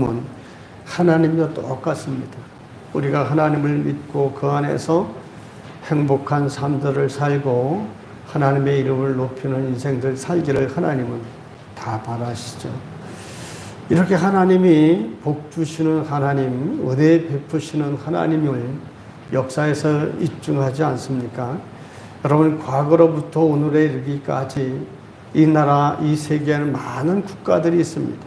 마음은 하나님과 똑같습니다. 우리가 하나님을 믿고 그 안에서 행복한 삶들을 살고 하나님의 이름을 높이는 인생들 살기를 하나님은 다 바라시죠. 이렇게 하나님이 복 주시는 하나님, 은혜 베푸시는 하나님을 역사에서 입증하지 않습니까? 여러분, 과거로부터 오늘에 이르기까지 이 나라, 이 세계에는 많은 국가들이 있습니다.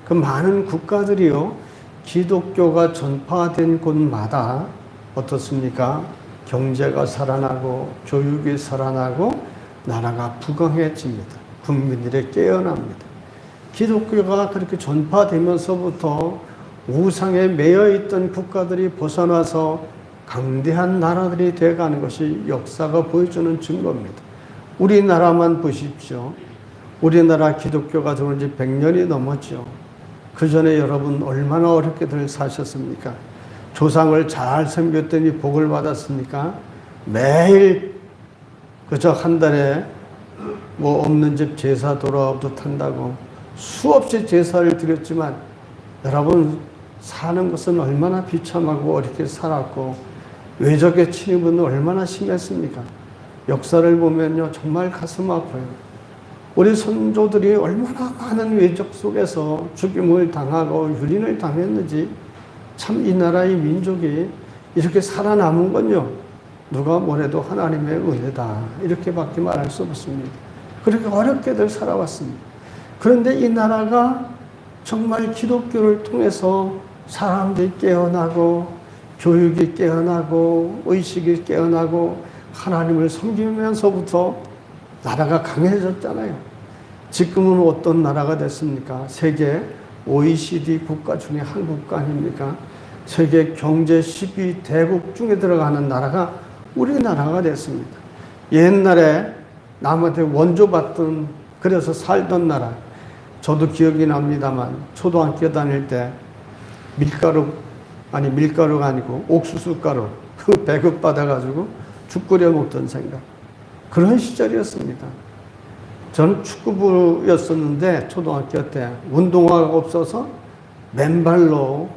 그 많은 국가들이요, 기독교가 전파된 곳마다 어떻습니까? 경제가 살아나고 교육이 살아나고 나라가 부강해집니다. 국민들이 깨어납니다. 기독교가 그렇게 전파되면서부터 우상에 매여있던 국가들이 벗어나서 강대한 나라들이 되어가는 것이 역사가 보여주는 증거입니다. 우리나라만 보십시오. 우리나라 기독교가 들어온 지 100년이 넘었죠. 그 전에 여러분 얼마나 어렵게들 사셨습니까? 조상을 잘 섬겼더니 복을 받았습니까? 매일 그저 한 달에 뭐 없는 집 제사 돌아오듯 한다고 수없이 제사를 드렸지만 여러분 사는 것은 얼마나 비참하고 어렵게 살았고 외적의 침입은 얼마나 심했습니까? 역사를 보면요 정말 가슴 아파요. 우리 선조들이 얼마나 많은 외적 속에서 죽임을 당하고 유린을 당했는지 참 이 나라의 민족이 이렇게 살아남은 건요 누가 뭐래도 하나님의 은혜다 이렇게밖에 말할 수 없습니다. 그렇게 어렵게들 살아왔습니다. 그런데 이 나라가 정말 기독교를 통해서 사람들이 깨어나고 교육이 깨어나고 의식이 깨어나고 하나님을 섬기면서부터 나라가 강해졌잖아요. 지금은 어떤 나라가 됐습니까? 세계 OECD 국가 중에 한 국가 아닙니까? 세계 경제 10위 대국 중에 들어가는 나라가 우리나라가 됐습니다. 옛날에 남한테 원조받던 그래서 살던 나라 저도 기억이 납니다만 초등학교 다닐 때 밀가루가 아니고 옥수수가루 그 배급받아가지고 죽 끓여 먹던 생각 그런 시절이었습니다. 저는 축구부였었는데 초등학교 때 운동화가 없어서 맨발로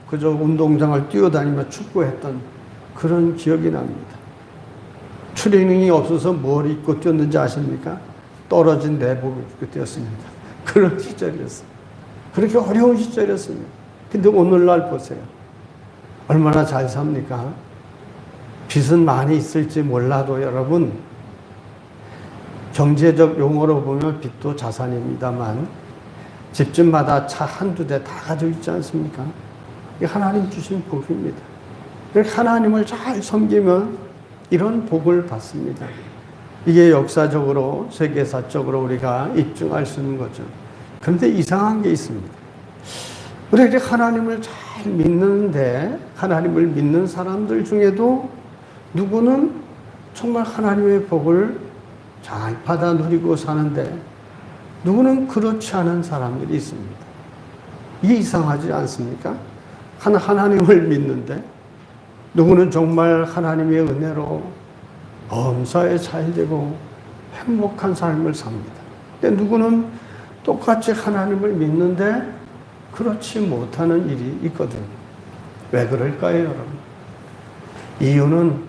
그저 운동장을 뛰어다니며 축구했던 그런 기억이 납니다. 트레이닝이 없어서 뭘 입고 뛰었는지 아십니까? 떨어진 내복을 입고 뛰었습니다. 그런 시절이었어요. 그렇게 어려운 시절이었습니다. 근데 오늘날 보세요. 얼마나 잘 삽니까? 빚은 많이 있을지 몰라도 여러분 경제적 용어로 보면 빚도 자산입니다만 집집마다 차 한두 대 다 가지고 있지 않습니까? 이게 하나님 주신 복입니다. 하나님을 잘 섬기면 이런 복을 받습니다. 이게 역사적으로 세계사적으로 우리가 입증할 수 있는 거죠. 그런데 이상한 게 있습니다. 우리가 하나님을 잘 믿는데 하나님을 믿는 사람들 중에도 누구는 정말 하나님의 복을 잘 받아 누리고 사는데 누구는 그렇지 않은 사람들이 있습니다. 이게 이상하지 않습니까? 하나님을 믿는데 누구는 정말 하나님의 은혜로 범사에 잘 되고 행복한 삶을 삽니다. 근데 누구는 똑같이 하나님을 믿는데 그렇지 못하는 일이 있거든요. 왜 그럴까요, 여러분? 이유는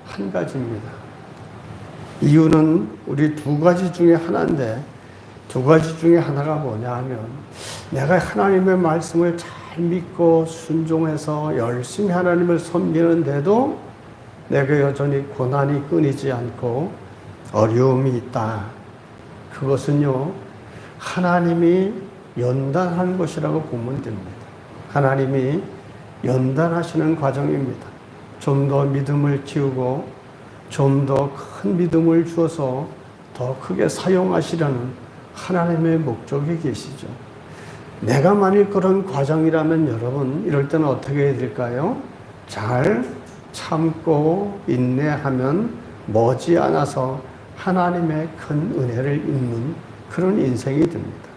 한 가지입니다. 이유는 우리 두 가지 중에 하나인데 두 가지 중에 하나가 뭐냐 하면 내가 하나님의 말씀을 잘 믿고 순종해서 열심히 하나님을 섬기는데도 내가 여전히 고난이 끊이지 않고 어려움이 있다. 그것은요 하나님이 연단한 것이라고 보면 됩니다. 하나님이 연단하시는 과정입니다. 좀 더 믿음을 키우고 좀 더 큰 믿음을 주어서 더 크게 사용하시려는 하나님의 목적이 계시죠. 내가 만일 그런 과정이라면 여러분 이럴 때는 어떻게 해야 될까요? 잘 참고 인내하면 머지않아서 하나님의 큰 은혜를 입는 그런 인생이 됩니다.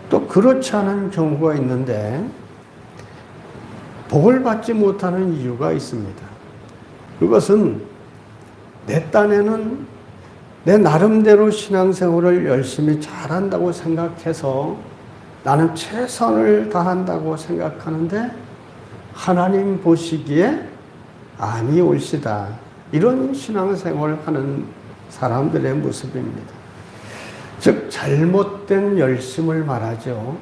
또 그렇지 않은 경우가 있는데 복을 받지 못하는 이유가 있습니다. 그것은 내 딴에는 내 나름대로 신앙생활을 열심히 잘한다고 생각해서 나는 최선을 다한다고 생각하는데 하나님 보시기에 아니 옳시다. 이런 신앙생활을 하는 사람들의 모습입니다. 즉 잘못된 열심을 말하죠.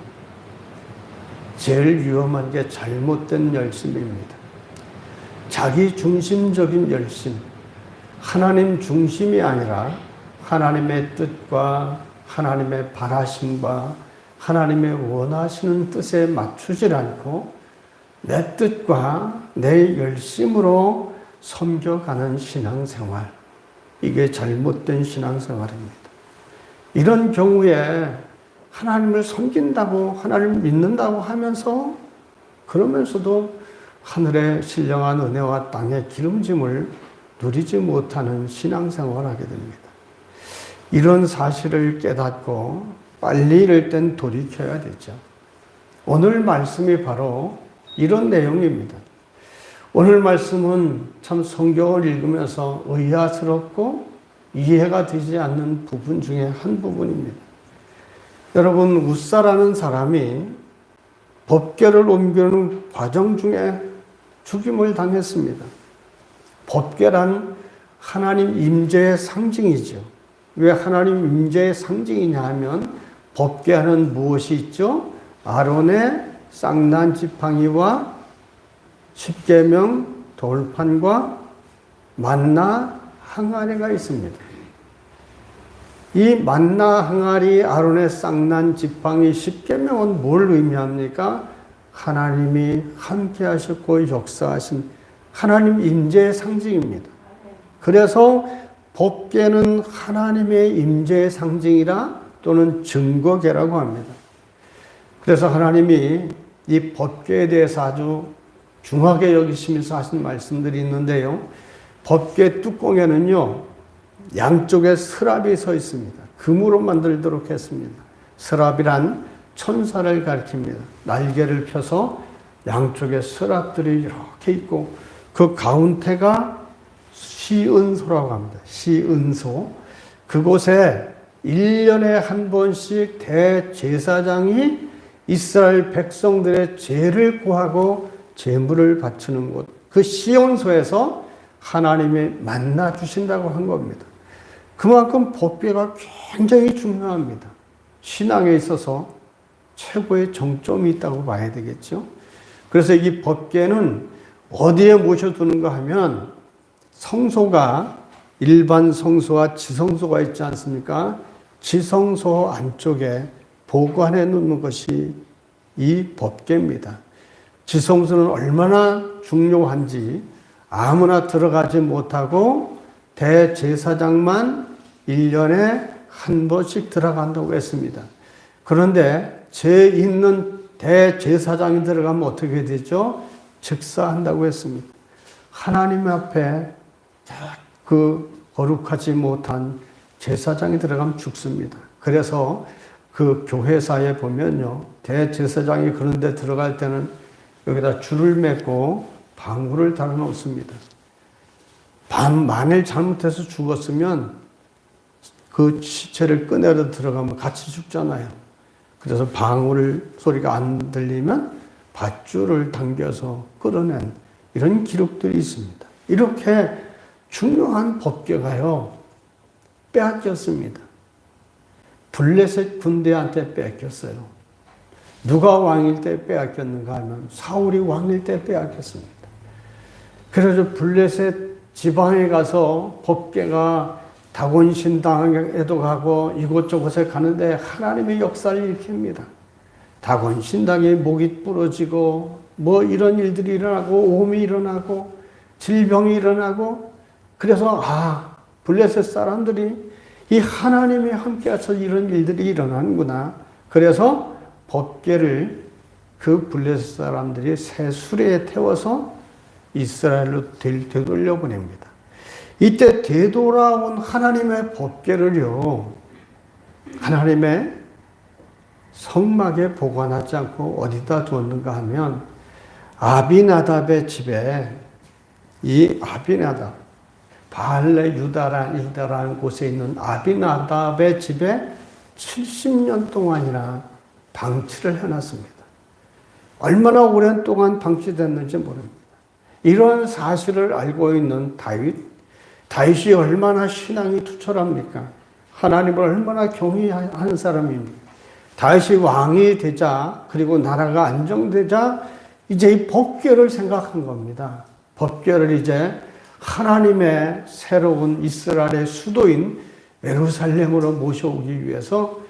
제일 위험한 게 잘못된 열심입니다. 자기 중심적인 열심, 하나님 중심이 아니라 하나님의 뜻과 하나님의 바라심과 하나님의 원하시는 뜻에 맞추질 않고 내 뜻과 내 열심으로 섬겨가는 신앙생활, 이게 잘못된 신앙생활입니다. 이런 경우에 하나님을 섬긴다고 하나님을 믿는다고 하면서 그러면서도 하늘의 신령한 은혜와 땅의 기름짐을 누리지 못하는 신앙생활을 하게 됩니다. 이런 사실을 깨닫고 빨리 이럴 땐 돌이켜야 되죠. 오늘 말씀이 바로 이런 내용입니다. 오늘 말씀은 참 성경을 읽으면서 의아스럽고 이해가 되지 않는 부분 중에 한 부분입니다. 여러분, 웃사라는 사람이 법궤를 옮기는 과정 중에 죽임을 당했습니다. 법궤란 하나님 임재의 상징이죠. 왜 하나님 임재의 상징이냐 하면 법궤에는 무엇이 있죠? 아론의 쌍난 지팡이와 십계명 돌판과 만나 항아리가 있습니다. 이 만나 항아리, 아론의 쌍난 지팡이, 십계명은 뭘 의미합니까? 하나님이 함께 하셨고 역사하신 하나님 임재의 상징입니다. 그래서 법궤는 하나님의 임재의 상징이라 또는 증거궤라고 합니다. 그래서 하나님이 이 법궤에 대해서 아주 중하게 여기시면서 하신 말씀들이 있는데요. 법궤 뚜껑에는요, 양쪽에 서랍이 서 있습니다. 금으로 만들도록 했습니다. 서랍이란 천사를 가리킵니다. 날개를 펴서 양쪽에 서랍들이 이렇게 있고 그 가운데가 시은소라고 합니다. 시은소. 그곳에 1년에 한 번씩 대제사장이 이스라엘 백성들의 죄를 구하고 제물을 바치는 곳, 그 시온소에서 하나님이 만나 주신다고 한 겁니다. 그만큼 법궤가 굉장히 중요합니다. 신앙에 있어서 최고의 정점이 있다고 봐야 되겠죠. 그래서 이 법궤는 어디에 모셔두는가 하면 성소가 일반 성소와 지성소가 있지 않습니까? 지성소 안쪽에 보관해 놓는 것이 이 법궤입니다. 지성소는 얼마나 중요한지 아무나 들어가지 못하고 대제사장만 1년에 한 번씩 들어간다고 했습니다. 그런데 죄 있는 대제사장이 들어가면 어떻게 되죠? 즉사한다고 했습니다. 하나님 앞에 그 거룩하지 못한 제사장이 들어가면 죽습니다. 그래서 그 교회사에 보면요, 대제사장이 그런 데 들어갈 때는 여기다 줄을 맺고 방울을 달아 놓습니다. 만일 잘못해서 죽었으면 그 시체를 꺼내려 들어가면 같이 죽잖아요. 그래서 방울 소리가 안 들리면 밧줄을 당겨서 끌어낸 이런 기록들이 있습니다. 이렇게 중요한 법궤가요, 빼앗겼습니다. 블레셋 군대한테 뺏겼어요. 누가 왕일 때 빼앗겼는가 하면 사울이 왕일 때 빼앗겼습니다. 그래서 블레셋 지방에 가서 법궤가 다곤 신당에도 가고 이곳저곳에 가는데 하나님의 역사를 일으킵니다. 다곤 신당에 목이 부러지고 뭐 이런 일들이 일어나고 오음이 일어나고 질병이 일어나고 그래서 블레셋 사람들이 이 하나님이 함께하셔서 이런 일들이 일어나는구나. 그래서 법궤를 그 블레셋 사람들이 새 수레에 태워서 이스라엘로 되돌려 보냅니다. 이때 되돌아온 하나님의 법궤를요, 하나님의 성막에 보관하지 않고 어디다 두었는가 하면 아비나답의 집에, 이 아비나답, 바알레 유다라는 곳에 있는 아비나답의 집에 70년 동안이나 방치를 해놨습니다. 얼마나 오랜 동안 방치됐는지 모릅니다. 이런 사실을 알고 있는 다윗이 얼마나 신앙이 투철합니까? 하나님을 얼마나 경외하는 사람입니까? 다윗이 왕이 되자, 그리고 나라가 안정되자 이제 이 법궤를 생각한 겁니다. 법궤를 이제 하나님의 새로운 이스라엘의 수도인 예루살렘으로 모셔오기 위해서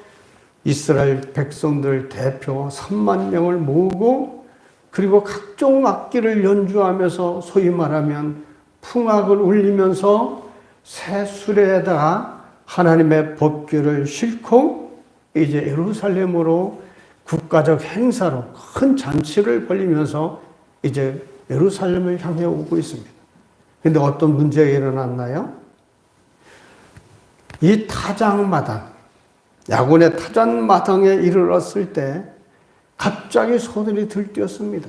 이스라엘 백성들 대표 3만 명을 모으고, 그리고 각종 악기를 연주하면서 소위 말하면 풍악을 울리면서 새 수레에다가 하나님의 법궤를 싣고 이제 예루살렘으로 국가적 행사로 큰 잔치를 벌이면서 이제 예루살렘을 향해 오고 있습니다. 근데 어떤 문제가 일어났나요? 이 타작마당, 야군의 타작마당에 이르렀을 때 갑자기 소들이 들뛰었습니다.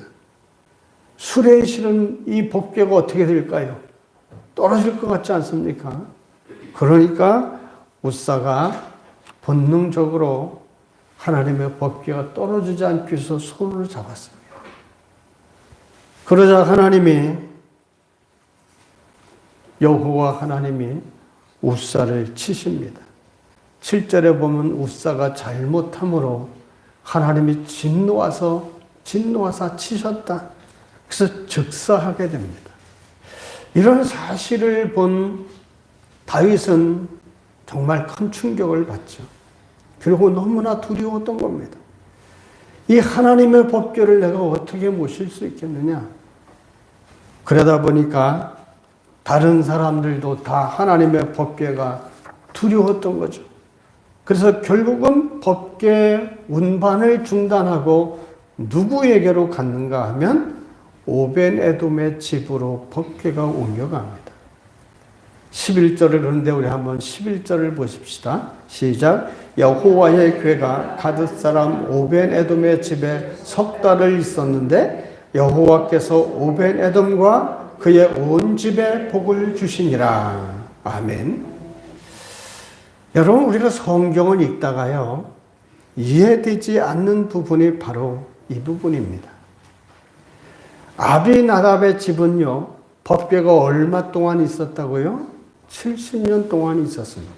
수레에 실은 이 법궤가 어떻게 될까요? 떨어질 것 같지 않습니까? 그러니까 우사가 본능적으로 하나님의 법궤가 떨어지지 않기 위해서 손을 잡았습니다. 그러자 여호와 하나님이 우사를 치십니다. 7절에 보면 우사가 잘못함으로 하나님이 진노하사 치셨다. 그래서 즉사하게 됩니다. 이런 사실을 본 다윗은 정말 큰 충격을 받죠. 그리고 너무나 두려웠던 겁니다. 이 하나님의 법궤를 내가 어떻게 모실 수 있겠느냐? 그러다 보니까 다른 사람들도 다 하나님의 법궤가 두려웠던 거죠. 그래서 결국은 법궤 운반을 중단하고 누구에게로 갔는가 하면 오벤에돔의 집으로 법궤가 옮겨갑니다. 11절을 그런데 우리 한번 11절을 보십시다. 시작. 여호와의 궤가 가드 사람 오벤에돔의 집에 석 달을 있었는데 여호와께서 오벤에돔과 그의 온 집에 복을 주시니라. 아멘. 여러분, 우리가 성경을 읽다가요, 이해되지 않는 부분이 바로 이 부분입니다. 아비나답의 집은요, 법궤가 얼마 동안 있었다고요? 70년 동안 있었습니다.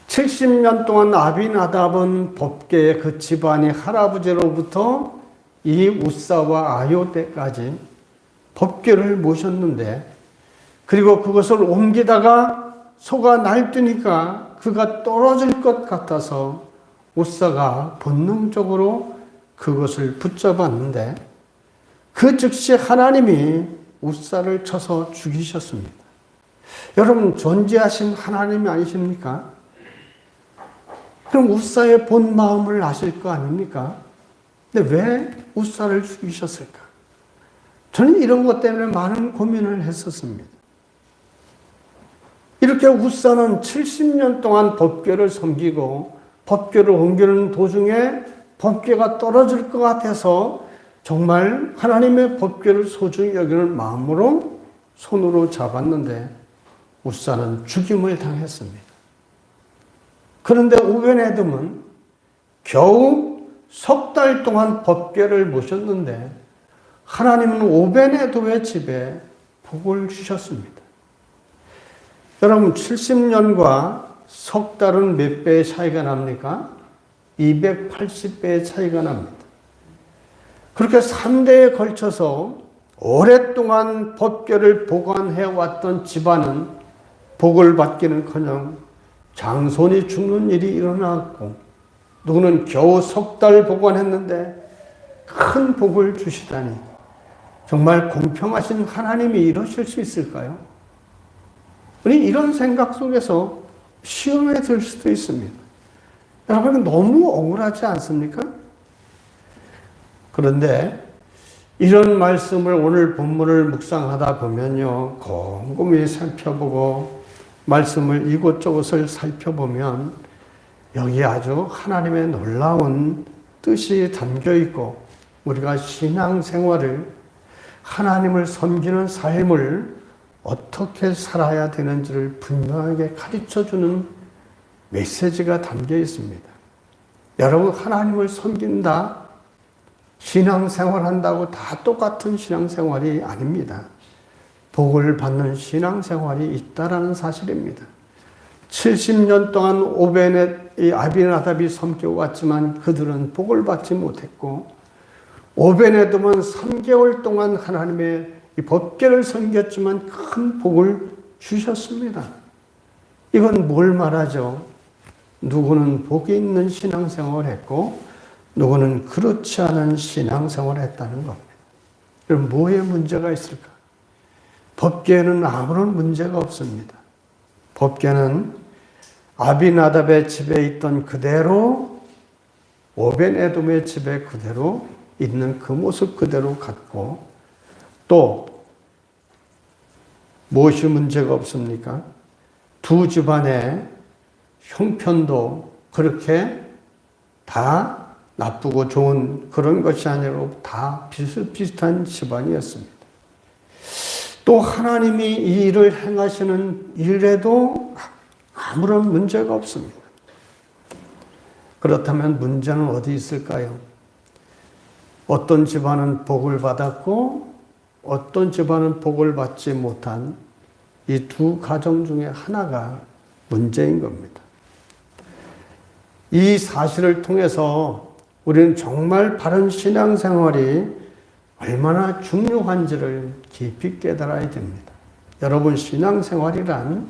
70년 동안 아비나답은 법궤의 그 집안의 할아버지로부터 이 우사와 아요 때까지 법궤를 모셨는데, 그리고 그것을 옮기다가 소가 날뛰니까 그가 떨어질 것 같아서 우사가 본능적으로 그것을 붙잡았는데, 그 즉시 하나님이 우사를 쳐서 죽이셨습니다. 여러분, 존재하신 하나님이 아니십니까? 그럼 우사의 본 마음을 아실 거 아닙니까? 근데 왜 우사를 죽이셨을까? 저는 이런 것 때문에 많은 고민을 했었습니다. 이렇게 우사는 70년 동안 법궤를 섬기고 법궤를 옮기는 도중에 법궤가 떨어질 것 같아서 정말 하나님의 법궤를 소중히 여기는 마음으로 손으로 잡았는데 우사는 죽임을 당했습니다. 그런데 오벤에돔은 겨우 석 달 동안 법궤를 모셨는데 하나님은 오벤에돔의 집에 복을 주셨습니다. 여러분, 70년과 석 달은 몇 배의 차이가 납니까? 280배의 차이가 납니다. 그렇게 3대에 걸쳐서 오랫동안 법궤를 보관해왔던 집안은 복을 받기는커녕 장손이 죽는 일이 일어났고, 누구는 겨우 석 달 보관했는데 큰 복을 주시다니, 정말 공평하신 하나님이 이러실 수 있을까요? 우리 이런 생각 속에서 시험에 들 수도 있습니다. 여러분, 너무 억울하지 않습니까? 그런데 이런 말씀을 오늘 본문을 묵상하다 보면요, 곰곰이 살펴보고 말씀을 이곳저곳을 살펴보면 여기 아주 하나님의 놀라운 뜻이 담겨 있고, 우리가 신앙생활을, 하나님을 섬기는 삶을 어떻게 살아야 되는지를 분명하게 가르쳐주는 메시지가 담겨 있습니다. 여러분 하나님을 섬긴다, 신앙생활한다고 다 똑같은 신앙생활이 아닙니다. 복을 받는 신앙생활이 있다라는 사실입니다. 70년 동안 오벤의 아비나답이 섬겨왔지만 그들은 복을 받지 못했고, 오벤에돔은 3개월 동안 하나님의 이 법궤를 섬겼지만 큰 복을 주셨습니다. 이건 뭘 말하죠? 누구는 복이 있는 신앙생활을 했고 누구는 그렇지 않은 신앙생활을 했다는 겁니다. 그럼 뭐에 문제가 있을까? 법궤에는 아무런 문제가 없습니다. 법궤는 아비나답의 집에 있던 그대로 오벤에돔의 집에 그대로 있는 그 모습 그대로 갖고, 또 무엇이 문제가 없습니까? 두 집안의 형편도 그렇게 다 나쁘고 좋은 그런 것이 아니고 다 비슷비슷한 집안이었습니다. 또 하나님이 이 일을 행하시는 일에도 아무런 문제가 없습니다. 그렇다면 문제는 어디 있을까요? 어떤 집안은 복을 받았고 어떤 집안은 복을 받지 못한 이 두 가정 중에 하나가 문제인 겁니다. 이 사실을 통해서 우리는 정말 바른 신앙생활이 얼마나 중요한지를 깊이 깨달아야 됩니다. 여러분, 신앙생활이란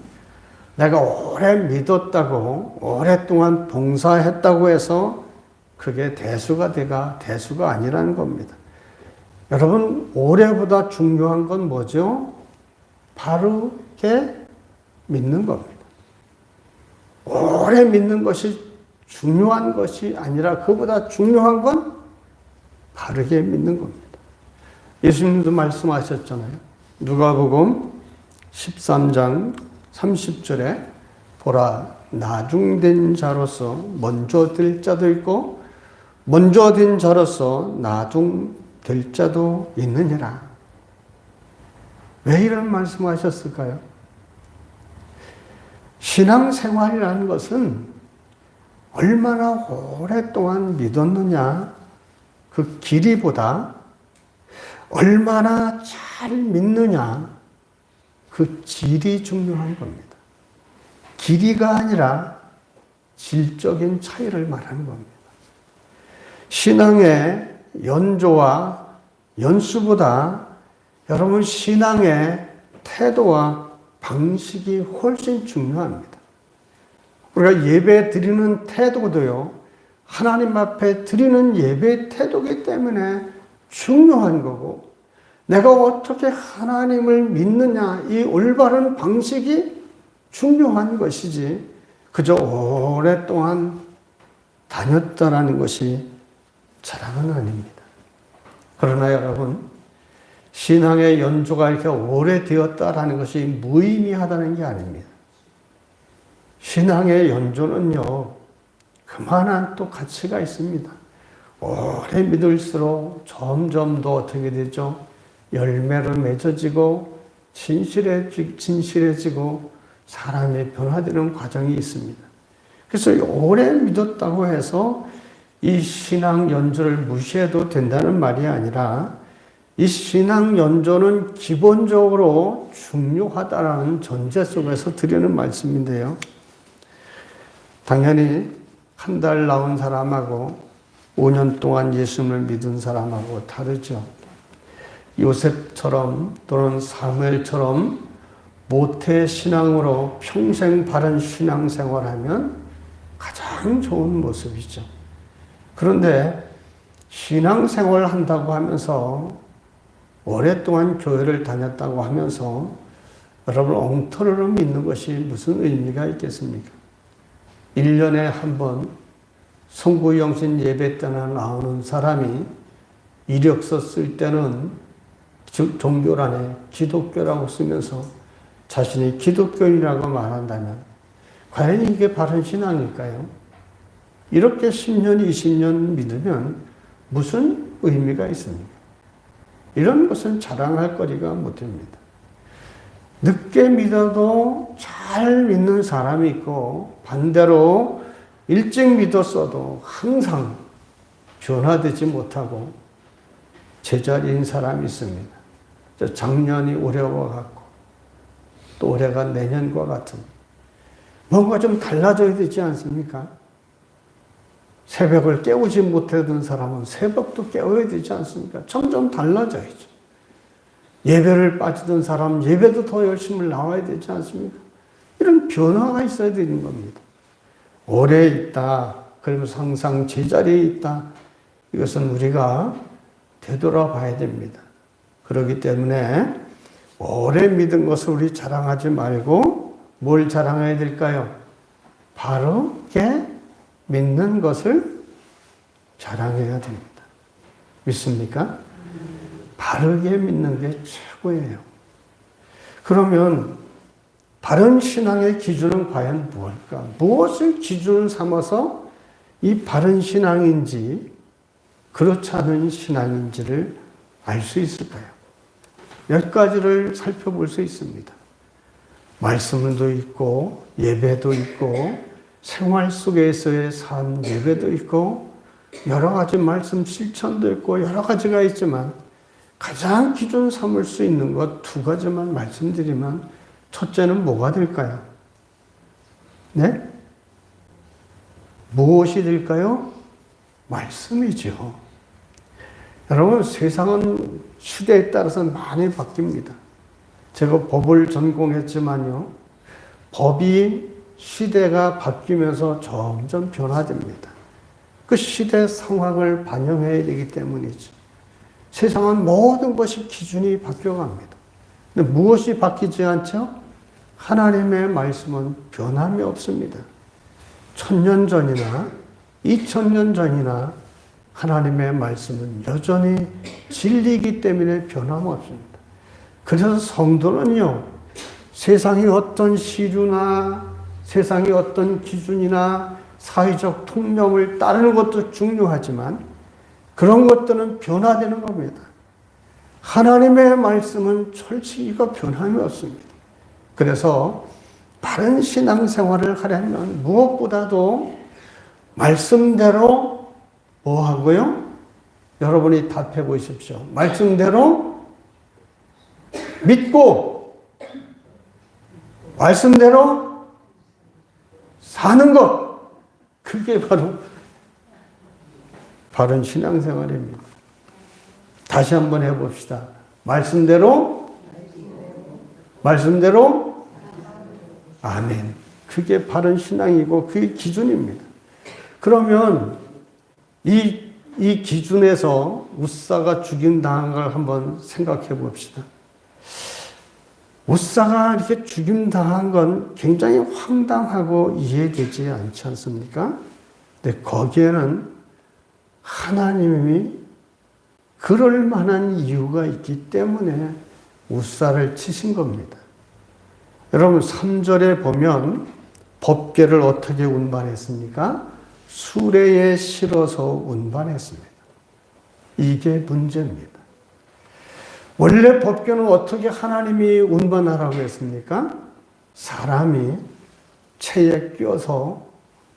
내가 오래 믿었다고, 오랫동안 봉사했다고 해서 그게 대수가 아니라는 겁니다. 여러분, 오래보다 중요한 건 뭐죠? 바르게 믿는 겁니다. 오래 믿는 것이 중요한 것이 아니라 그보다 중요한 건 바르게 믿는 겁니다. 예수님도 말씀하셨잖아요. 누가복음 13장 30절에 보라, 나중된 자로서 먼저 될 자도 있고 먼저 된 자로서 나중될 자도 있느니라. 왜 이런 말씀하셨을까요? 신앙생활이라는 것은 얼마나 오랫동안 믿었느냐 그 길이보다 얼마나 잘 믿느냐 그 질이 중요한 겁니다. 길이가 아니라 질적인 차이를 말하는 겁니다. 신앙의 연조와 연수보다 여러분 신앙의 태도와 방식이 훨씬 중요합니다. 우리가 예배 드리는 태도도요, 하나님 앞에 드리는 예배 태도이기 때문에 중요한 거고, 내가 어떻게 하나님을 믿느냐, 이 올바른 방식이 중요한 것이지, 그저 오랫동안 다녔다라는 것이 자랑은 아닙니다. 그러나 여러분, 신앙의 연조가 이렇게 오래되었다라는 것이 무의미하다는 게 아닙니다. 신앙의 연조는요, 그만한 또 가치가 있습니다. 오래 믿을수록 점점 더 어떻게 되죠? 열매로 맺어지고 진실해지고 사람이 변화되는 과정이 있습니다. 그래서 오래 믿었다고 해서 이 신앙 연조를 무시해도 된다는 말이 아니라 이 신앙 연조는 기본적으로 중요하다라는 전제 속에서 드리는 말씀인데요. 당연히 한 달 나온 사람하고 5년 동안 예수님을 믿은 사람하고 다르죠. 요셉처럼 또는 사무엘처럼 모태 신앙으로 평생 바른 신앙생활하면 가장 좋은 모습이죠. 그런데 신앙생활을 한다고 하면서 오랫동안 교회를 다녔다고 하면서 여러분 엉터리로 믿는 것이 무슨 의미가 있겠습니까? 1년에 한 번 성구영신 예배 때나 나오는 사람이 이력서 쓸 때는 종교란에 기독교라고 쓰면서 자신이 기독교인이라고 말한다면 과연 이게 바른 신앙일까요? 이렇게 10년, 20년 믿으면 무슨 의미가 있습니까? 이런 것은 자랑할 거리가 못 됩니다. 늦게 믿어도 잘 믿는 사람이 있고 반대로 일찍 믿었어도 항상 변화되지 못하고 제자리인 사람이 있습니다. 작년이 올해와 같고 또 올해가 내년과 같은 뭔가 좀 달라져야 되지 않습니까? 새벽을 깨우지 못하던 사람은 새벽도 깨워야 되지 않습니까? 점점 달라져야죠. 예배를 빠지던 사람 예배도 더 열심히 나와야 되지 않습니까? 이런 변화가 있어야 되는 겁니다. 오래 있다. 그러면서 항상 제자리에 있다. 이것은 우리가 되돌아봐야 됩니다. 그렇기 때문에 오래 믿은 것을 우리 자랑하지 말고 뭘 자랑해야 될까요? 바르게 믿는 것을 자랑해야 됩니다. 믿습니까? 바르게 믿는 게 최고예요. 그러면 바른 신앙의 기준은 과연 무엇일까? 무엇을 기준을 삼아서 이 바른 신앙인지 그렇지 않은 신앙인지를 알 수 있을까요? 몇 가지를 살펴볼 수 있습니다. 말씀도 있고 예배도 있고 생활 속에서의 삶 예배도 있고 여러 가지 말씀 실천도 있고 여러 가지가 있지만 가장 기준 삼을 수 있는 것 두 가지만 말씀드리면 첫째는 뭐가 될까요? 네? 무엇이 될까요? 말씀이죠. 여러분, 세상은 시대에 따라서 많이 바뀝니다. 제가 법을 전공했지만요, 법이 시대가 바뀌면서 점점 변화됩니다. 그 시대 상황을 반영해야 되기 때문이죠. 세상은 모든 것이 기준이 바뀌어갑니다. 근데 무엇이 바뀌지 않죠? 하나님의 말씀은 변함이 없습니다. 1000년 전이나 2000년 전이나 하나님의 말씀은 여전히 진리이기 때문에 변함없습니다. 그래서 성도는요, 세상이 어떤 시류나 세상이 어떤 기준이나 사회적 통념을 따르는 것도 중요하지만 그런 것들은 변화되는 겁니다. 하나님의 말씀은 철칙이가 변함이 없습니다. 그래서 바른 신앙생활을 하려면 무엇보다도 말씀대로 뭐 하고요? 여러분이 답해 보십시오. 말씀대로 믿고 말씀대로 사는 것. 그게 바로 바른 신앙생활입니다. 다시 한번 해봅시다. 말씀대로 아멘. 그게 바른 신앙이고 그게 기준입니다. 그러면 이 기준에서 웃사가 죽임당한 걸 한번 생각해 봅시다. 웃사가 이렇게 죽임당한 건 굉장히 황당하고 이해되지 않지 않습니까? 근데 거기에는 하나님이 그럴 만한 이유가 있기 때문에 웃사를 치신 겁니다. 여러분 3절에 보면 법궤를 어떻게 운반했습니까? 수레에 실어서 운반했습니다. 이게 문제입니다. 원래 법궤는 어떻게 하나님이 운반하라고 했습니까? 사람이 채에 껴서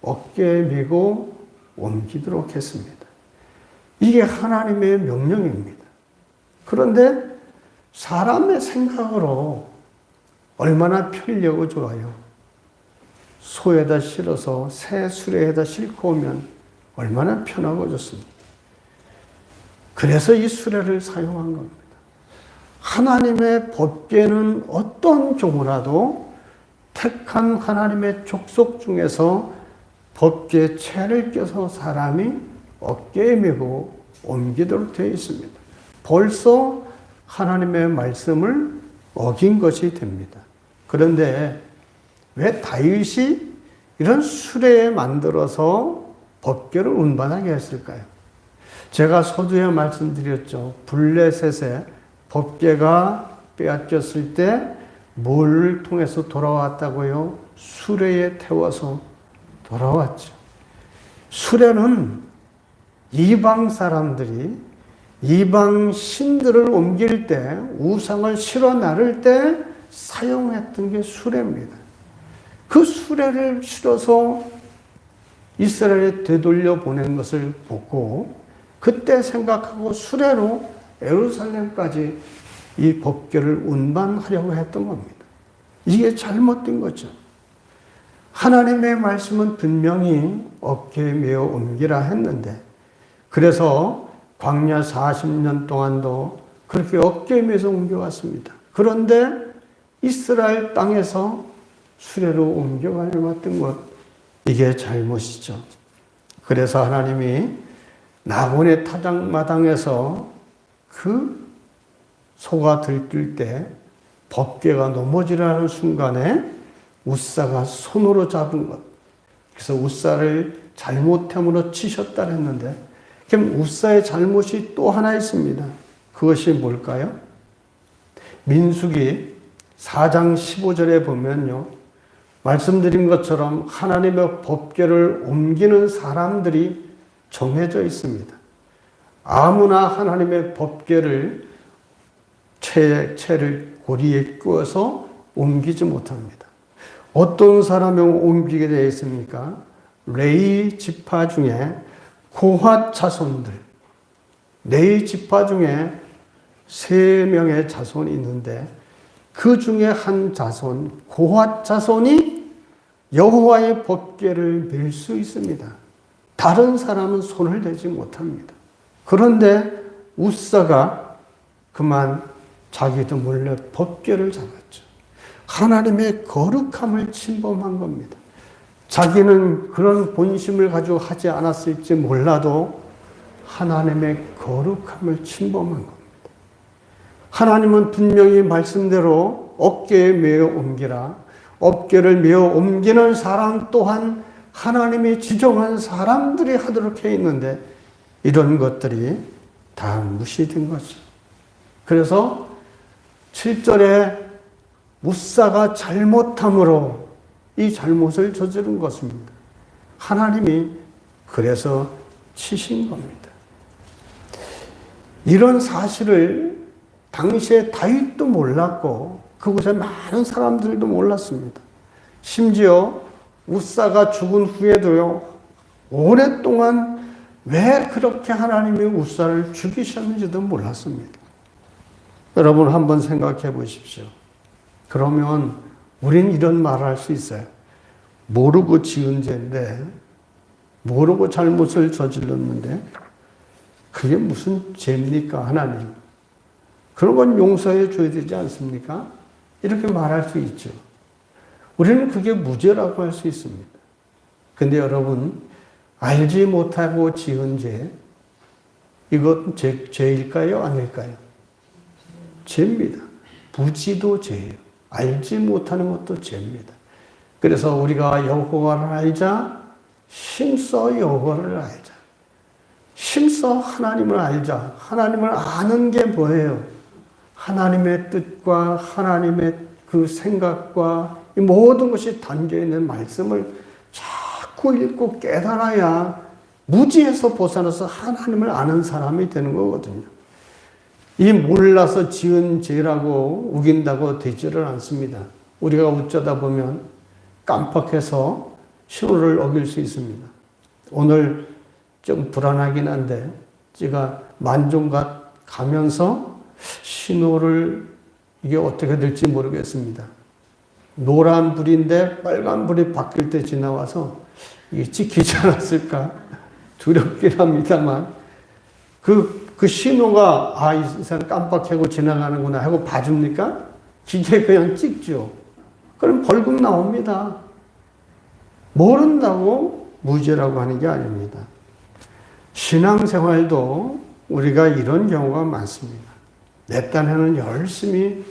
어깨에 메고 옮기도록 했습니다. 이게 하나님의 명령입니다. 그런데 사람의 생각으로 얼마나 편리하고 좋아요. 소에다 실어서 새 수레에다 싣고 오면 얼마나 편하고 좋습니다. 그래서 이 수레를 사용한 겁니다. 하나님의 법궤는 어떤 경우라도 택한 하나님의 족속 중에서 법궤에 채를 껴서 사람이 어깨에 메고 옮기도록 되어 있습니다. 벌써 하나님의 말씀을 어긴 것이 됩니다. 그런데 왜 다윗이 이런 수레에 만들어서 법궤를 운반하게 했을까요? 제가 서두에 말씀드렸죠. 블레셋에 법궤가 빼앗겼을 때 뭘 통해서 돌아왔다고요? 수레에 태워서 돌아왔죠. 수레는 이방 사람들이 이방 신들을 옮길 때 우상을 실어 나를 때 사용했던 게 수레입니다. 그 수레를 실어서 이스라엘에 되돌려 보낸 것을 보고 그때 생각하고 수레로 예루살렘까지 이 법궤를 운반하려고 했던 겁니다. 이게 잘못된 거죠. 하나님의 말씀은 분명히 어깨에 메어 옮기라 했는데, 그래서 광야 40년 동안도 그렇게 어깨에 메서 옮겨왔습니다. 그런데 이스라엘 땅에서 수레로 옮겨가려고 했던 것, 이게 잘못이죠. 그래서 하나님이 나곤의 타작마당에서 그 소가 들뜰 때 법궤가 넘어지라는 순간에 웃사가 손으로 잡은 것. 그래서 웃사를 잘못함으로 치셨다 했는데, 그럼 웃사의 잘못이 또 하나 있습니다. 그것이 뭘까요? 민수기 4장 15절에 보면요, 말씀드린 것처럼 하나님의 법궤를 옮기는 사람들이 정해져 있습니다. 아무나 하나님의 법궤를 채를 고리에 끼워서 옮기지 못합니다. 어떤 사람이 옮기게 되어 있습니까? 레위 지파 중에 고핫 자손들, 레위 지파 중에 3명의 자손이 있는데 그 중에 한 자손, 고핫 자손이 여호와의 법궤를 멜 수 있습니다. 다른 사람은 손을 대지 못합니다. 그런데 웃사가 그만 자기도 몰래 법궤를 잡았죠. 하나님의 거룩함을 침범한 겁니다. 자기는 그런 본심을 가지고 하지 않았을지 몰라도 하나님의 거룩함을 침범한 겁니다. 하나님은 분명히 말씀대로 어깨에 메어 옮기라. 어깨를 메어 옮기는 사람 또한 하나님이 지정한 사람들이 하도록 해 있는데 이런 것들이 다 무시된 거죠. 그래서 7절에 웃사가 잘못함으로 이 잘못을 저지른 것입니다. 하나님이 그래서 치신 겁니다. 이런 사실을 당시에 다윗도 몰랐고 그곳에 많은 사람들도 몰랐습니다. 심지어 웃사가 죽은 후에도요, 오랫동안 왜 그렇게 하나님이 웃사를 죽이셨는지도 몰랐습니다. 여러분 한번 생각해 보십시오. 그러면 우린 이런 말을 할 수 있어요. 모르고 지은 죄인데, 모르고 잘못을 저질렀는데 그게 무슨 죄입니까, 하나님? 그런 건 용서해 줘야 되지 않습니까? 이렇게 말할 수 있죠. 우리는 그게 무죄라고 할 수 있습니다. 근데 여러분, 알지 못하고 지은 죄, 이것 죄일까요? 아닐까요? 죄입니다. 부지도 죄예요. 알지 못하는 것도 죄입니다. 그래서 우리가 여호와를 알자, 힘써 여호와를 알자. 힘써 하나님을 알자. 하나님을 아는 게 뭐예요? 하나님의 뜻과 하나님의 그 생각과 이 모든 것이 담겨있는 말씀을 자꾸 읽고 깨달아야 무지에서 벗어나서 하나님을 아는 사람이 되는 거거든요. 이 몰라서 지은 죄라고 우긴다고 되지를 않습니다. 우리가 어쩌다 보면 깜빡해서 신호를 어길 수 있습니다. 오늘 좀 불안하긴 한데 제가 만종갓 가면서 신호를 이게 어떻게 될지 모르겠습니다. 노란 불인데 빨간 불이 바뀔 때 지나와서 이게 찍히지 않았을까 두렵긴 합니다만 그 신호가 이 사람 깜빡하고 지나가는구나 하고 봐줍니까? 기계 그냥 찍죠. 그럼 벌금 나옵니다. 모른다고 무죄라고 하는 게 아닙니다. 신앙생활도 우리가 이런 경우가 많습니다. 내 딴에는 열심히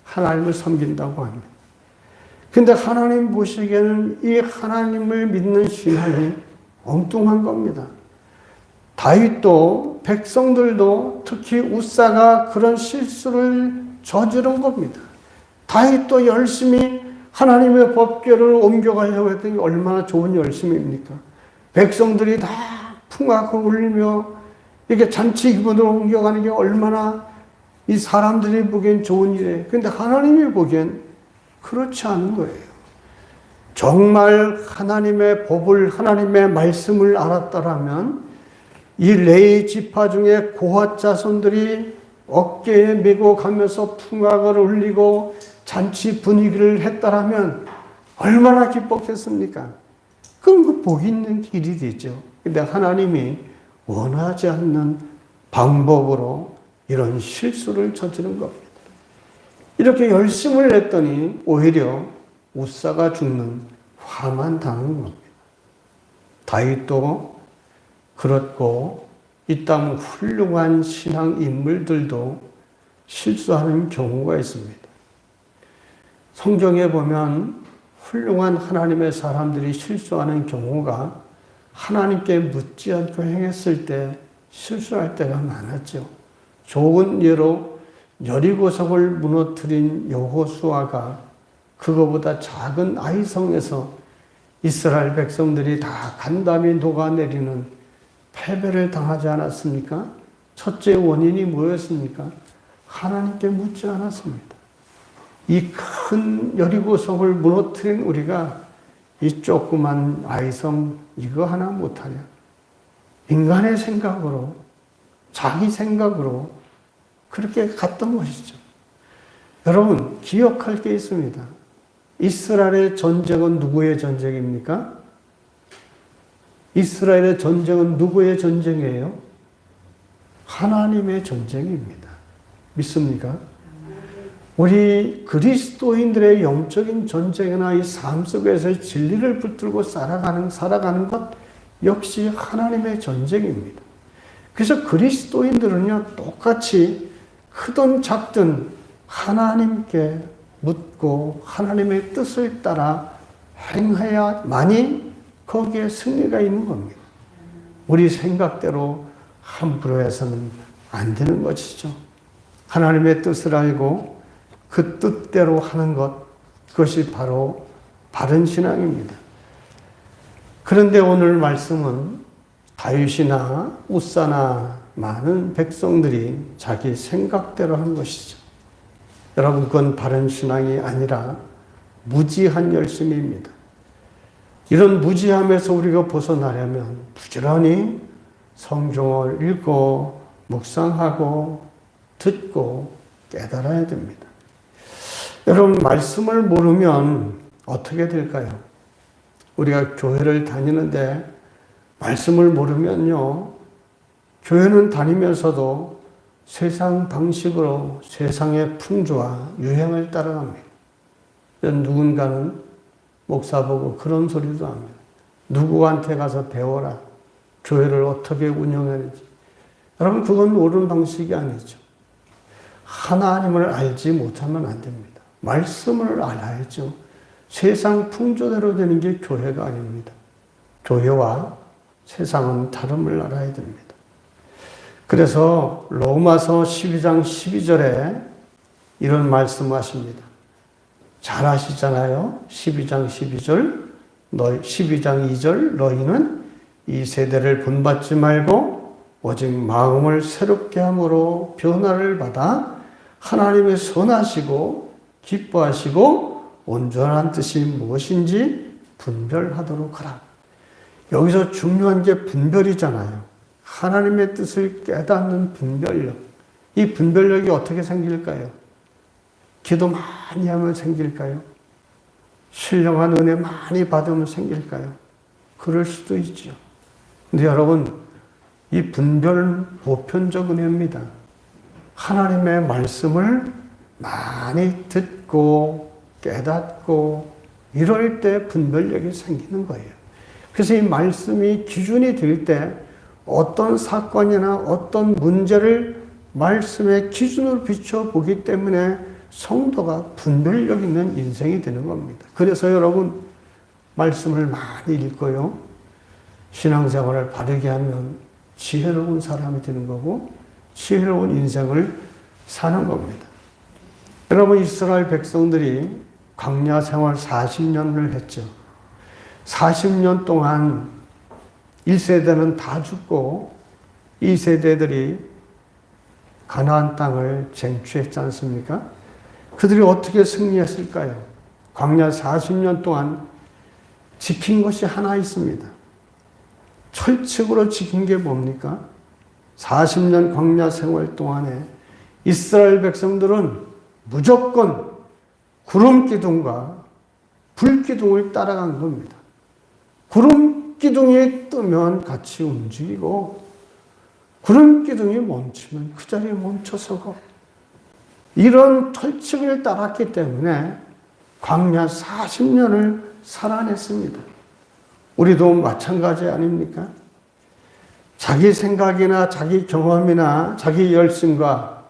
하나님을 섬긴다고 합니다. 근데 하나님 보시기에는 이 하나님을 믿는 신앙이 엉뚱한 겁니다. 다윗도 백성들도 특히 웃사가 그런 실수를 저지른 겁니다. 다윗도 열심히 하나님의 법궤를 옮겨가려고 했더니 얼마나 좋은 열심입니까? 백성들이 다 풍악을 울리며 이렇게 잔치 기분으로 옮겨가는 게 얼마나 이 사람들이 보기엔 좋은 일이에요. 그런데 하나님이 보기엔 그렇지 않은 거예요. 정말 하나님의 법을, 하나님의 말씀을 알았더라면 이 레위 지파 중에 고핫 자손들이 어깨에 메고 가면서 풍악을 울리고 잔치 분위기를 했더라면 얼마나 기뻤겠습니까? 그건 그 복 있는 길이 되죠. 근데 하나님이 원하지 않는 방법으로 이런 실수를 저지른 겁니다. 이렇게 열심을 냈더니 오히려 우사가 죽는 화만 당한 겁니다. 다윗도 그렇고 이 땅 훌륭한 신앙 인물들도 실수하는 경우가 있습니다. 성경에 보면 훌륭한 하나님의 사람들이 실수하는 경우가 하나님께 묻지 않고 행했을 때 실수할 때가 많았죠. 좋은 예로 여리고성을 무너뜨린 여호수아가 그거보다 작은 아이성에서 이스라엘 백성들이 다 간담이 녹아내리는 패배를 당하지 않았습니까? 첫째 원인이 뭐였습니까? 하나님께 묻지 않았습니다. 이 큰 여리고성을 무너뜨린 우리가 이 조그만 아이성 이거 하나 못하냐? 인간의 생각으로, 자기 생각으로 그렇게 갔던 것이죠. 여러분, 기억할 게 있습니다. 이스라엘의 전쟁은 누구의 전쟁입니까? 이스라엘의 전쟁은 누구의 전쟁이에요? 하나님의 전쟁입니다. 믿습니까? 우리 그리스도인들의 영적인 전쟁이나 이 삶 속에서 진리를 붙들고 살아가는 것 역시 하나님의 전쟁입니다. 그래서 그리스도인들은요, 똑같이 크든 작든 하나님께 묻고 하나님의 뜻을 따라 행해야만이 거기에 승리가 있는 겁니다. 우리 생각대로 함부로 해서는 안 되는 것이죠. 하나님의 뜻을 알고 그 뜻대로 하는 것, 그것이 바로 바른 신앙입니다. 그런데 오늘 말씀은 다윗이나 우사나 많은 백성들이 자기 생각대로 한 것이죠. 여러분, 그건 바른 신앙이 아니라 무지한 열심입니다. 이런 무지함에서 우리가 벗어나려면 부지런히 성경을 읽고 묵상하고 듣고 깨달아야 됩니다. 여러분, 말씀을 모르면 어떻게 될까요? 우리가 교회를 다니는데 말씀을 모르면요, 교회는 다니면서도 세상 방식으로 세상의 풍조와 유행을 따라갑니다. 누군가는 목사 보고 그런 소리도 합니다. 누구한테 가서 배워라. 교회를 어떻게 운영하는지. 여러분, 그건 옳은 방식이 아니죠. 하나님을 알지 못하면 안 됩니다. 말씀을 알아야죠. 세상 풍조대로 되는 게 교회가 아닙니다. 교회와 세상은 다름을 알아야 됩니다. 그래서 로마서 12장 12절에 이런 말씀하십니다. 잘 아시잖아요. 12장 12절, 12장 2절, 너희는 이 세대를 본받지 말고 오직 마음을 새롭게 함으로 변화를 받아 하나님의 선하시고 기뻐하시고 온전한 뜻이 무엇인지 분별하도록 하라. 여기서 중요한 게 분별이잖아요. 하나님의 뜻을 깨닫는 분별력. 이 분별력이 어떻게 생길까요? 기도 많이 하면 생길까요? 신령한 은혜 많이 받으면 생길까요? 그럴 수도 있죠. 근데 여러분, 이 분별은 보편적 은혜입니다. 하나님의 말씀을 많이 듣고 깨닫고 이럴 때 분별력이 생기는 거예요. 그래서 이 말씀이 기준이 될 때 어떤 사건이나 어떤 문제를 말씀의 기준으로 비춰보기 때문에 성도가 분별력 있는 인생이 되는 겁니다. 그래서 여러분, 말씀을 많이 읽고요, 신앙생활을 바르게 하면 지혜로운 사람이 되는 거고 지혜로운 인생을 사는 겁니다. 여러분, 이스라엘 백성들이 광야 생활 40년을 했죠. 40년 동안 1세대는 다 죽고 2세대들이 가나안 땅을 쟁취했지 않습니까? 그들이 어떻게 승리했을까요? 광야 40년 동안 지킨 것이 하나 있습니다. 철칙으로 지킨 게 뭡니까? 40년 광야 생활 동안에 이스라엘 백성들은 무조건 구름 기둥과 불 기둥을 따라간 겁니다. 구름 기둥이 뜨면 같이 움직이고 구름 기둥이 멈추면 그 자리에 멈춰서고 이런 철칙을 따랐기 때문에 광야 40년을 살아냈습니다. 우리도 마찬가지 아닙니까? 자기 생각이나 자기 경험이나 자기 열심과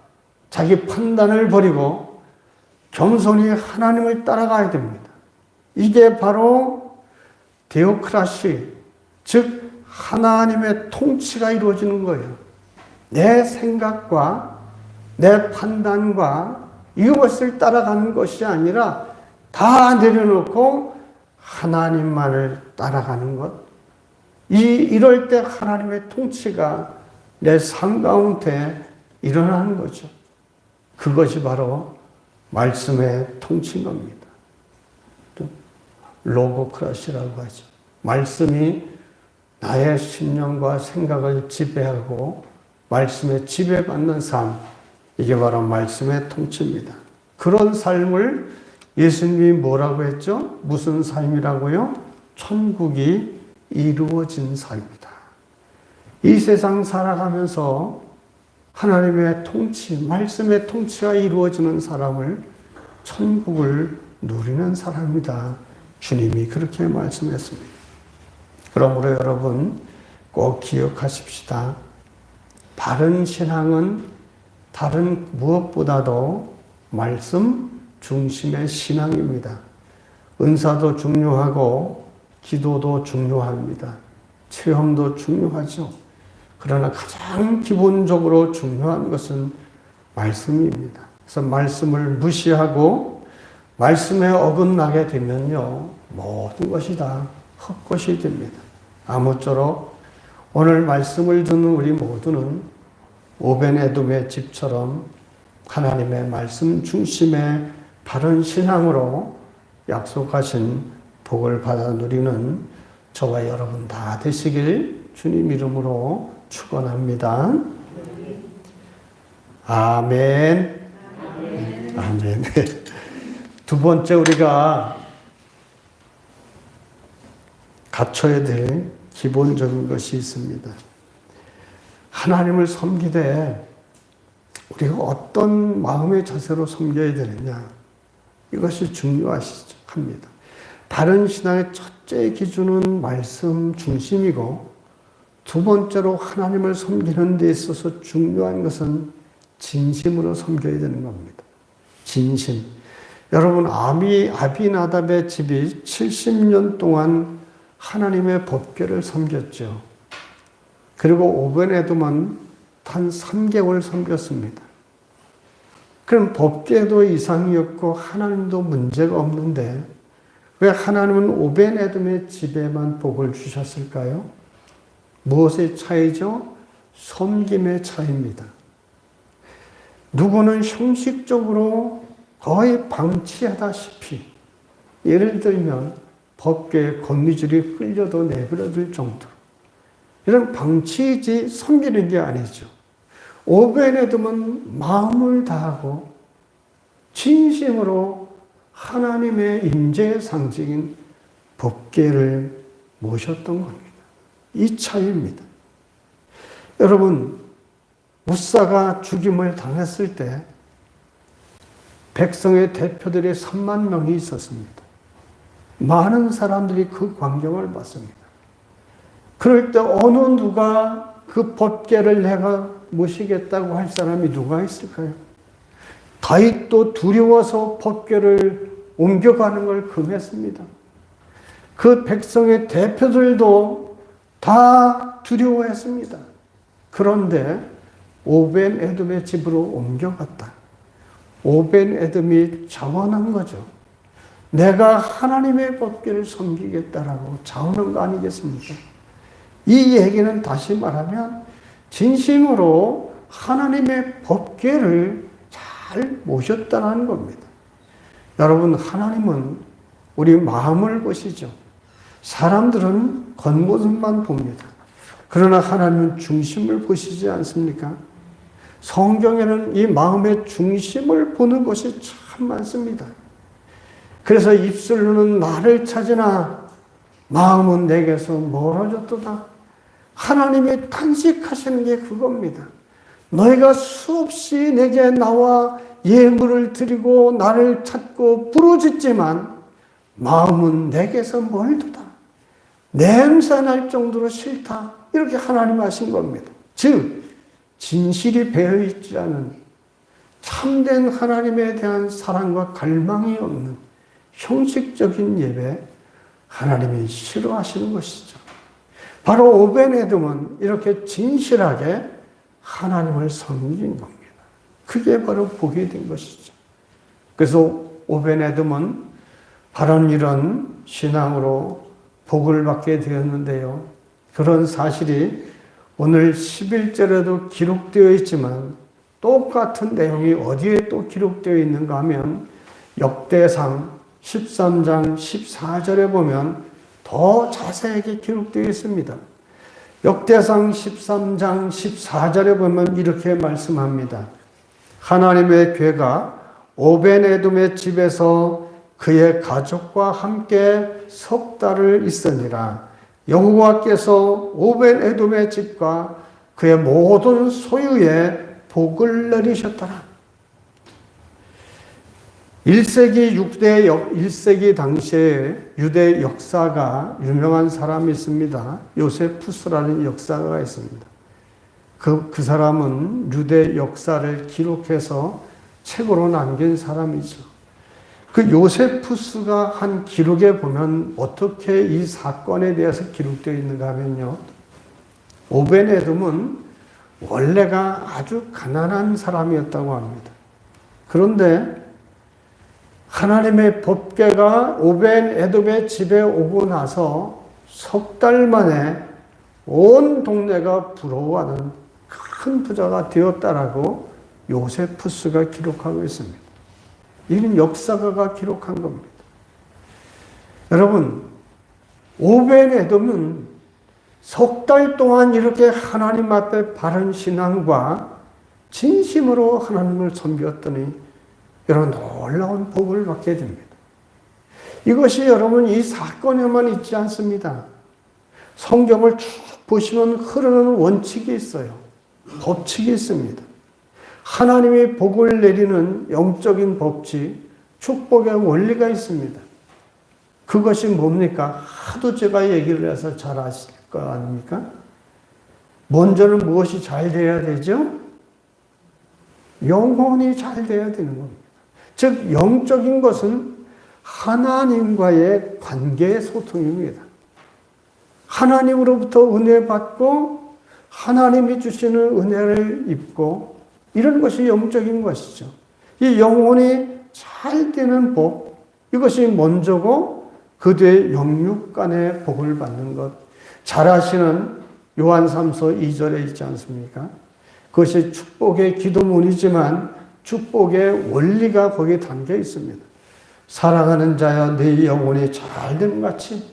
자기 판단을 버리고 겸손히 하나님을 따라가야 됩니다. 이게 바로 데오크라시, 즉 하나님의 통치가 이루어지는 거예요. 내 생각과 내 판단과 이것을 따라가는 것이 아니라 다 내려놓고 하나님만을 따라가는 것. 이럴 때 하나님의 통치가 내 삶 가운데 일어나는 거죠. 그것이 바로 말씀의 통치인 겁니다. 로고크라시라고 하죠. 말씀이 나의 신념과 생각을 지배하고 말씀에 지배받는 삶, 이게 바로 말씀의 통치입니다. 그런 삶을 예수님이 뭐라고 했죠? 무슨 삶이라고요? 천국이 이루어진 삶이다. 이 세상 살아가면서 하나님의 통치, 말씀의 통치가 이루어지는 사람을 천국을 누리는 사람이다. 주님이 그렇게 말씀했습니다. 그러므로 여러분 꼭 기억하십시다. 바른 신앙은 다른 무엇보다도 말씀 중심의 신앙입니다. 은사도 중요하고 기도도 중요합니다. 체험도 중요하죠. 그러나 가장 기본적으로 중요한 것은 말씀입니다. 그래서 말씀을 무시하고 말씀에 어긋나게 되면요, 모든 것이 다 헛것이 됩니다. 아무쪼록 오늘 말씀을 듣는 우리 모두는 오벤에돔의 집처럼 하나님의 말씀 중심의 바른 신앙으로 약속하신 복을 받아 누리는 저와 여러분 다 되시길 주님 이름으로 축원합니다. 아멘. 아멘. 두 번째 우리가 갖춰야 될 기본적인 것이 있습니다. 하나님을 섬기되 우리가 어떤 마음의 자세로 섬겨야 되느냐, 이것이 중요합니다. 바른 신앙의 첫째 기준은 말씀 중심이고 두 번째로 하나님을 섬기는 데 있어서 중요한 것은 진심으로 섬겨야 되는 겁니다. 진심. 여러분, 아비나답의 집이 70년 동안 하나님의 법궤를 섬겼죠. 그리고 오벤에돔은 단 3개월 섬겼습니다. 그럼 법궤도 이상이었고 하나님도 문제가 없는데 왜 하나님은 오벤에돔의 집에만 복을 주셨을까요? 무엇의 차이죠? 섬김의 차이입니다. 누구는 형식적으로 거의 방치하다시피, 예를 들면 법궤에 거미줄이 끌려도 내버려둘 정도로 이런 방치이지 섬기는 게 아니죠. 오벤에돔은 마음을 다하고 진심으로 하나님의 임재의 상징인 법궤를 모셨던 겁니다. 이 차이입니다. 여러분, 우사가 죽임을 당했을 때 백성의 대표들이 3만 명이 있었습니다. 많은 사람들이 그 광경을 봤습니다. 그럴 때 어느 누가 그 법궤를 내가 모시겠다고 할 사람이 누가 있을까요? 다윗도 두려워서 법궤를 옮겨가는 걸 금했습니다. 그 백성의 대표들도 다 두려워했습니다. 그런데 오벤에돔의 집으로 옮겨갔다. 오벤에돔이 자원한 거죠. 내가 하나님의 법궤를 섬기겠다라고 자원한 거 아니겠습니까? 이 얘기는 다시 말하면 진심으로 하나님의 법궤를 잘 모셨다는 겁니다. 여러분, 하나님은 우리 마음을 보시죠. 사람들은 겉모습만 봅니다. 그러나 하나님은 중심을 보시지 않습니까? 성경에는 이 마음의 중심을 보는 것이 참 많습니다. 그래서 입술로는 나를 찾으나 마음은 내게서 멀어졌도다. 하나님이 탄식하시는 게 그겁니다. 너희가 수없이 내게 나와 예물을 드리고 나를 찾고 부르짖지만 마음은 내게서 멀도다. 냄새 날 정도로 싫다. 이렇게 하나님 하신 겁니다. 즉 진실이 배어있지 않은 참된 하나님에 대한 사랑과 갈망이 없는 형식적인 예배, 하나님이 싫어하시는 것이죠. 바로 오벤에돔은 이렇게 진실하게 하나님을 섬긴 겁니다. 그게 바로 복이 된 것이죠. 그래서 오벤에돔은 바로 이런 신앙으로 복을 받게 되었는데요. 그런 사실이 오늘 11절에도 기록되어 있지만 똑같은 내용이 어디에 또 기록되어 있는가 하면 역대상 13장 14절에 보면 더 자세하게 기록되어 있습니다. 역대상 13장 14절에 보면 이렇게 말씀합니다. 하나님의 괴가 오벤에돔의 집에서 그의 가족과 함께 석 달을 있으니라. 여호와께서 오벤에돔의 집과 그의 모든 소유에 복을 내리셨더라. 1세기 당시에 유대 역사가 유명한 사람이 있습니다. 요세푸스라는 역사가가 있습니다. 그 사람은 유대 역사를 기록해서 책으로 남긴 사람이죠. 그 요세푸스가 한 기록에 보면 어떻게 이 사건에 대해서 기록되어 있는가 하면요. 오벤에돔은 원래가 아주 가난한 사람이었다고 합니다. 그런데 하나님의 법궤가 오벤에돔의 집에 오고 나서 석 달 만에 온 동네가 부러워하는 큰 부자가 되었다라고 요세푸스가 기록하고 있습니다. 이는 역사가가 기록한 겁니다. 여러분, 오벤에돔은 석 달 동안 이렇게 하나님 앞에 바른 신앙과 진심으로 하나님을 섬겼더니 여러분 놀라운 복을 받게 됩니다. 이것이 여러분 이 사건에만 있지 않습니다. 성경을 쭉 보시면 흐르는 원칙이 있어요. 법칙이 있습니다. 하나님이 복을 내리는 영적인 법칙, 축복의 원리가 있습니다. 그것이 뭡니까? 하도 제가 얘기를 해서 잘 아실 거 아닙니까? 먼저는 무엇이 잘 돼야 되죠? 영혼이 잘 돼야 되는 겁니다. 즉 영적인 것은 하나님과의 관계의 소통입니다. 하나님으로부터 은혜 받고 하나님이 주시는 은혜를 입고 이런 것이 영적인 것이죠. 이 영혼이 잘 되는 복, 이것이 먼저고 그 뒤에 영육 간의 복을 받는 것. 잘 아시는 요한 3서 2절에 있지 않습니까? 그것이 축복의 기도문이지만 축복의 원리가 거기에 담겨 있습니다. 사랑하는 자여 내 영혼이 잘됨 같이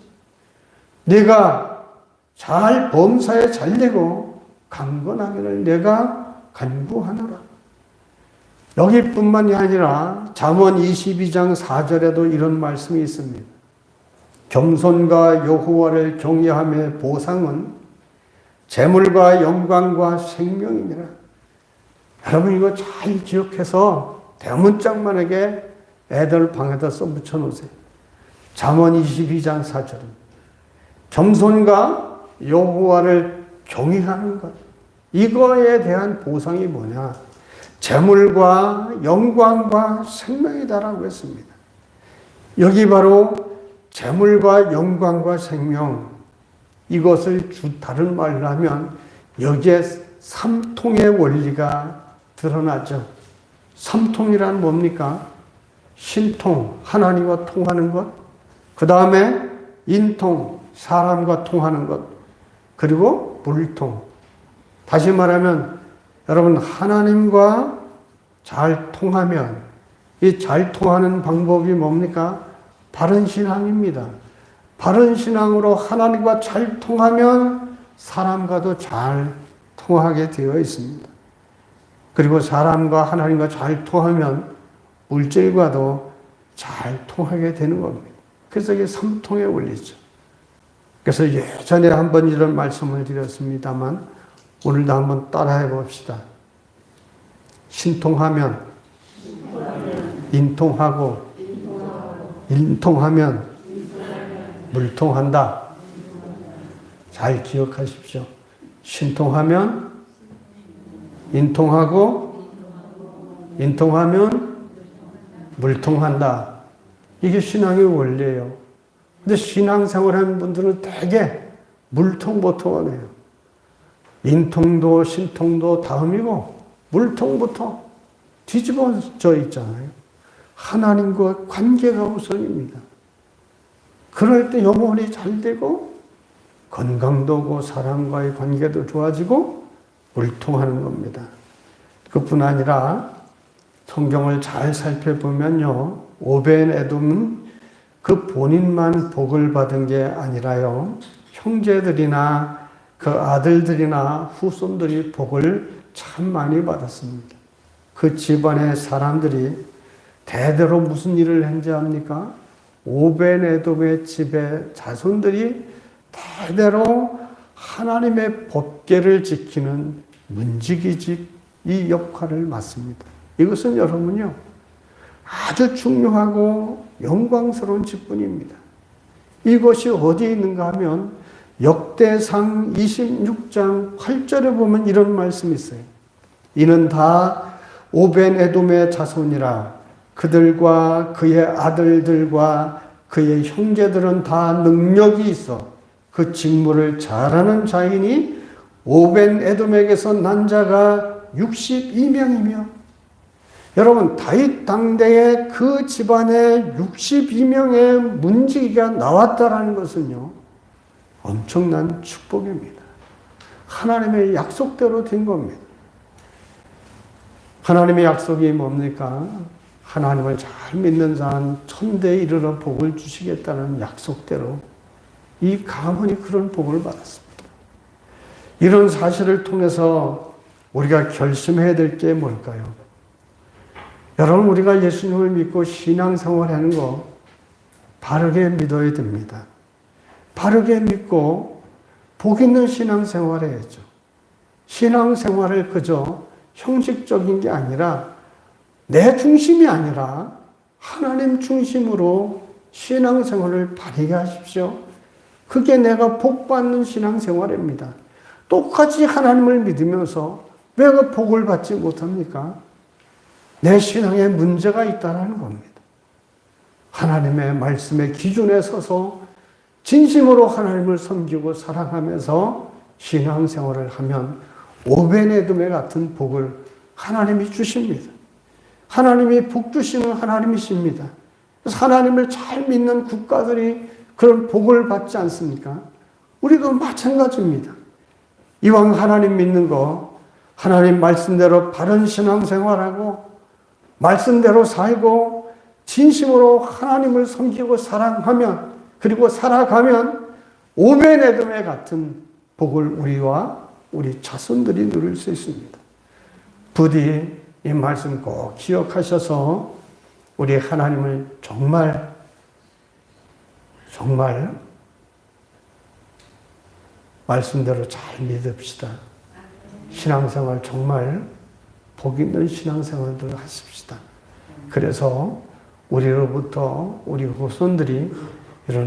내가 잘 범사에 잘되고 강건하기를 내가 간구하노라. 여기뿐만이 아니라 잠언 22장 4절에도 이런 말씀이 있습니다. 겸손과 여호와를 경외함의 보상은 재물과 영광과 생명이니라. 여러분 이거 잘 기억해서 대문짝만하게 애들 방에다 써붙여 놓으세요. 잠언 22장 4절입니다. 겸손과 여호와를 경외하는 것. 이거에 대한 보상이 뭐냐? 재물과 영광과 생명이다라고 했습니다. 여기 바로 재물과 영광과 생명, 이것을 다른 말로 하면 여기에 삼통의 원리가 드러나죠. 삼통이란 뭡니까? 신통, 하나님과 통하는 것. 그 다음에 인통, 사람과 통하는 것. 그리고 물통. 다시 말하면 여러분 하나님과 잘 통하면 이 잘 통하는 방법이 뭡니까? 바른 신앙입니다. 바른 신앙으로 하나님과 잘 통하면 사람과도 잘 통하게 되어 있습니다. 그리고 사람과 하나님과 잘 통하면 물질과도 잘 통하게 되는 겁니다. 그래서 이게 삼통의 원리죠. 그래서 예전에 한번 이런 말씀을 드렸습니다만 오늘도 한번 따라해 봅시다. 신통하면 인통하고 인통하면 물통한다. 잘 기억하십시오. 신통하면 인통하고 인통하면 물통한다. 이게 신앙의 원리예요. 근데 신앙생활하는 분들은 대개 물통보통을 해요. 인통도 신통도 다음이고 물통부터 뒤집어져 있잖아요. 하나님과 관계가 우선입니다. 그럴 때 영혼이 잘 되고 건강도 오고 사람과의 관계도 좋아지고 물통하는 겁니다. 그뿐 아니라 성경을 잘 살펴보면요. 오벤 에돔은 그 본인만 복을 받은 게 아니라요. 형제들이나 그 아들들이나 후손들이 복을 참 많이 받았습니다. 그 집안의 사람들이 대대로 무슨 일을 했는지 압니까? 오벤 에돔의 집의 자손들이 대대로 하나님의 법궤를 지키는 문지기직 이 역할을 맡습니다. 이것은 여러분요, 아주 중요하고 영광스러운 직분입니다. 이것이 어디에 있는가 하면 역대상 26장 8절에 보면 이런 말씀이 있어요. 이는 다 오벤 에돔의 자손이라 그들과 그의 아들들과 그의 형제들은 다 능력이 있어 그 직무를 잘하는 자이니 오벤 에돔에게서 난 자가 62명이며 여러분 다윗 당대에 그 집안에 62명의 문지기가 나왔다라는 것은요 엄청난 축복입니다. 하나님의 약속대로 된 겁니다. 하나님의 약속이 뭡니까? 하나님을 잘 믿는 자는 천대에 이르러 복을 주시겠다는 약속대로 이 가문이 그런 복을 받았습니다. 이런 사실을 통해서 우리가 결심해야 될 게 뭘까요? 여러분, 우리가 예수님을 믿고 신앙생활하는 거 바르게 믿어야 됩니다. 바르게 믿고 복 있는 신앙생활 해야죠. 신앙생활을 그저 형식적인 게 아니라 내 중심이 아니라 하나님 중심으로 신앙생활을 바르게 하십시오. 그게 내가 복받는 신앙생활입니다. 똑같이 하나님을 믿으면서 왜 그 복을 받지 못합니까? 내 신앙에 문제가 있다는 겁니다. 하나님의 말씀의 기준에 서서 진심으로 하나님을 섬기고 사랑하면서 신앙생활을 하면 오벤에돔의 같은 복을 하나님이 주십니다. 하나님이 복 주시는 하나님이십니다. 그래서 하나님을 잘 믿는 국가들이 그런 복을 받지 않습니까? 우리도 마찬가지입니다. 이왕 하나님 믿는 거 하나님 말씀대로 바른 신앙생활하고 말씀대로 살고 진심으로 하나님을 섬기고 사랑하면 그리고 살아가면 오벤에돔의 같은 복을 우리와 우리 자손들이 누릴 수 있습니다. 부디 이 말씀 꼭 기억하셔서 우리 하나님을 정말 말씀대로 잘 믿읍시다. 신앙생활 정말 복 있는 신앙생활들 하십시다. 그래서 우리로부터 우리 후손들이 이런